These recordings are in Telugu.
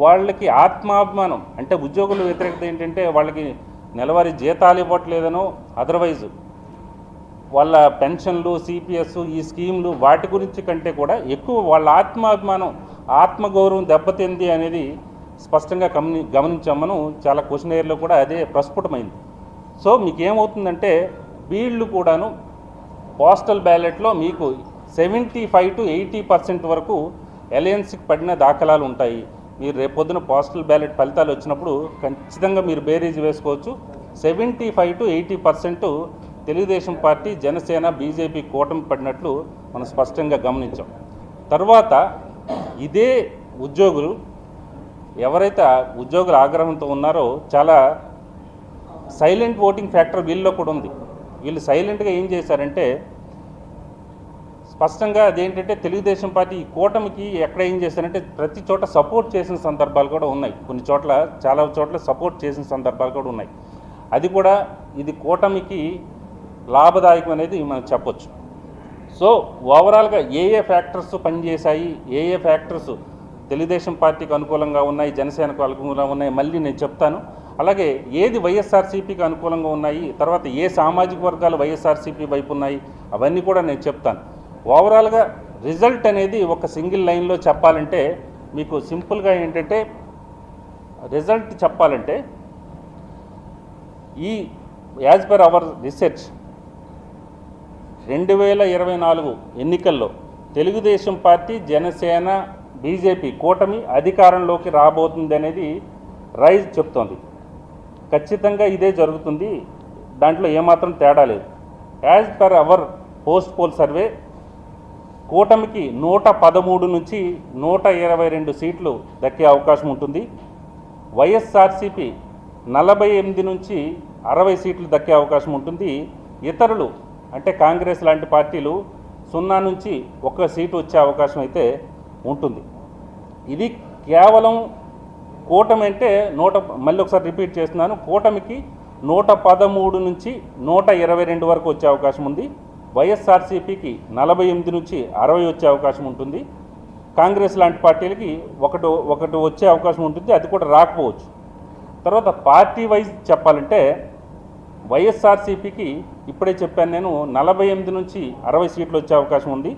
వాళ్ళకి ఆత్మాభిమానం అంటే ఉద్యోగుల వ్యతిరేకత ఏంటంటే వాళ్ళకి నెలవారీ జీతాలు ఇవ్వట్లేదనో అదర్వైజ్ వాళ్ళ పెన్షన్లు సిపిఎస్ ఈ స్కీమ్లు వాటి గురించి కంటే కూడా ఎక్కువ వాళ్ళ ఆత్మాభిమానం ఆత్మగౌరవం దెబ్బతింది అనేది స్పష్టంగా గమనించాం మనం. చాలా క్వశ్చనైర్లో కూడా అదే ప్రస్ఫుటమైంది. సో మీకు ఏమవుతుందంటే వీళ్ళు కూడాను పోస్టల్ బ్యాలెట్లో మీకు 75 to 80% వరకు అలయన్స్కి పడిన దాఖలాలు ఉంటాయి. మీరు రేపొద్దున పోస్టల్ బ్యాలెట్ ఫలితాలు వచ్చినప్పుడు ఖచ్చితంగా మీరు బేరీజ్ వేసుకోవచ్చు. 75 to 80% Telugu Desam party, Janasena, BJP కూటమి పడినట్లు మనం స్పష్టంగా గమనించాం. తర్వాత ఇదే ఉద్యోగులు ఎవరైతే ఉద్యోగుల ఆగ్రహంతో ఉన్నారో చాలా సైలెంట్ ఓటింగ్ ఫ్యాక్టర్ వీళ్ళలో కూడా ఉంది. వీళ్ళు సైలెంట్గా ఏం చేశారంటే స్పష్టంగా అదేంటంటే తెలుగుదేశం పార్టీ ఈ కూటమికి ఎక్కడ ఏం చేశారంటే ప్రతి చోట సపోర్ట్ చేసిన సందర్భాలు కూడా ఉన్నాయి. కొన్ని చోట్ల చాలా చోట్ల సపోర్ట్ చేసిన సందర్భాలు కూడా ఉన్నాయి. అది కూడా ఇది కూటమికి లాభదాయకం అనేది మనం చెప్పొచ్చు. సో ఓవరాల్గా ఏ ఫ్యాక్టర్స్ పనిచేశాయి, ఏ ఫ్యాక్టర్స్ తెలుగుదేశం పార్టీకి అనుకూలంగా ఉన్నాయి, జనసేనకు అనుకూలంగా ఉన్నాయి మళ్ళీ నేను చెప్తాను. అలాగే ఏది వైఎస్ఆర్సీపీకి అనుకూలంగా ఉన్నాయి, తర్వాత ఏ సామాజిక వర్గాలు వైఎస్ఆర్సీపీ వైపు ఉన్నాయి అవన్నీ కూడా నేను చెప్తాను. ఓవరాల్గా రిజల్ట్ అనేది ఒక సింగిల్ లైన్లో చెప్పాలంటే మీకు సింపుల్గా ఏంటంటే రిజల్ట్ చెప్పాలంటే ఈ యాజ్ పర్ అవర్ రీసెర్చ్ 2024 ఎన్నికల్లో తెలుగుదేశం పార్టీ, జనసేన, బీజేపీ కూటమి అధికారంలోకి రాబోతుంది అనేది రైజ్ చెప్తోంది. ఖచ్చితంగా ఇదే జరుగుతుంది, దాంట్లో ఏమాత్రం తేడా లేదు. As per our post poll survey కూటమికి 113 నుంచి 122 సీట్లు దక్కే అవకాశం ఉంటుంది. వైఎస్ఆర్సీపీ 48 నుంచి 60 సీట్లు దక్కే అవకాశం ఉంటుంది. ఇతరులు అంటే కాంగ్రెస్ లాంటి పార్టీలు 0 నుంచి 1 సీటు వచ్చే అవకాశం అయితే ఉంటుంది. ఇది కేవలం కూటమి అంటే మళ్ళీ ఒకసారి రిపీట్ చేస్తున్నాను, కూటమికి 113 నుంచి 122 వరకు వచ్చే అవకాశం ఉంది. వైఎస్ఆర్సీపీకి 48 నుంచి 60 వచ్చే అవకాశం ఉంటుంది. కాంగ్రెస్ లాంటి పార్టీలకి ఒకటి వచ్చే అవకాశం ఉంటుంది, అది కూడా రాకపోవచ్చు. తర్వాత పార్టీ వైజ్ చెప్పాలంటే వైఎస్ఆర్సీపీకి ఇప్పుడే చెప్పాను నేను 48 నుంచి 60 సీట్లు వచ్చే అవకాశం ఉంది.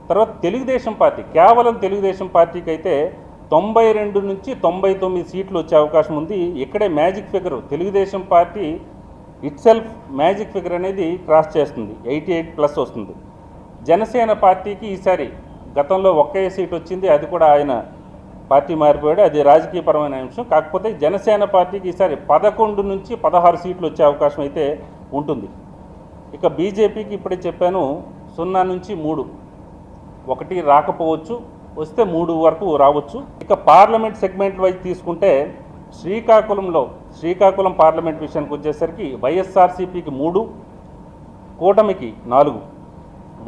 తర్వాత తెలుగుదేశం పార్టీ, కేవలం తెలుగుదేశం పార్టీకి అయితే 92 నుంచి 99 సీట్లు వచ్చే అవకాశం ఉంది. ఇక్కడే magic figure Telugu Desam party itself magic figure అనేది క్రాస్ చేస్తుంది, 88+ వస్తుంది. జనసేన పార్టీకి ఈసారి గతంలో ఒకే సీట్ వచ్చింది, అది కూడా ఆయన పార్టీ మారిపోయాడు, అది రాజకీయపరమైన అంశం. కాకపోతే జనసేన పార్టీకి ఈసారి 11 నుంచి 16 సీట్లు వచ్చే అవకాశం అయితే ఉంటుంది. ఇక బీజేపీకి ఇప్పుడే చెప్పాను 0 నుంచి 3, 1 రాకపోవచ్చు, వస్తే 3 వరకు రావచ్చు. ఇక పార్లమెంట్ సెగ్మెంట్ వైజ్ తీసుకుంటే శ్రీకాకుళం పార్లమెంట్ విషయానికి వచ్చేసరికి వైఎస్ఆర్సీపీకి 3, కూటమికి 4.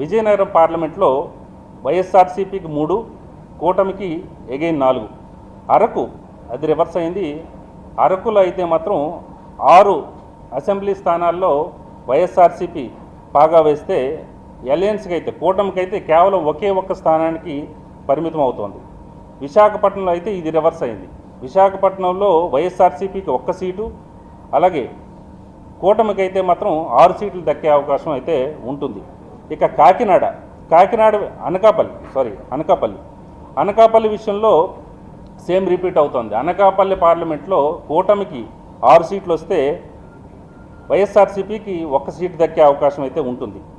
విజయనగరం పార్లమెంట్లో వైఎస్ఆర్సీపీకి 3, కూటమికి అగైన్ 4. అరకు అది రివర్స్ అయింది. అరకులో అయితే మాత్రం 6 అసెంబ్లీ స్థానాల్లో వైఎస్ఆర్సీపీ పాగా వేస్తే అలయన్స్కి అయితే కూటమికి అయితే కేవలం ఒకే స్థానానికి పరిమితం అవుతోంది. విశాఖపట్నంలో అయితే ఇది రివర్స్ అయింది. విశాఖపట్నంలో వైఎస్ఆర్సీపీకి 1 సీటు, అలాగే కూటమికి అయితే మాత్రం 6 సీట్లు దక్కే అవకాశం అయితే ఉంటుంది. ఇక అనకాపల్లి విషయంలో సేమ్ రిపీట్ అవుతుంది. అనకాపల్లి పార్లమెంట్లో కూటమికి 6 సీట్లు వస్తే వైఎస్ఆర్సీపీకి 1 సీటు దక్కే అవకాశం అయితే ఉంటుంది.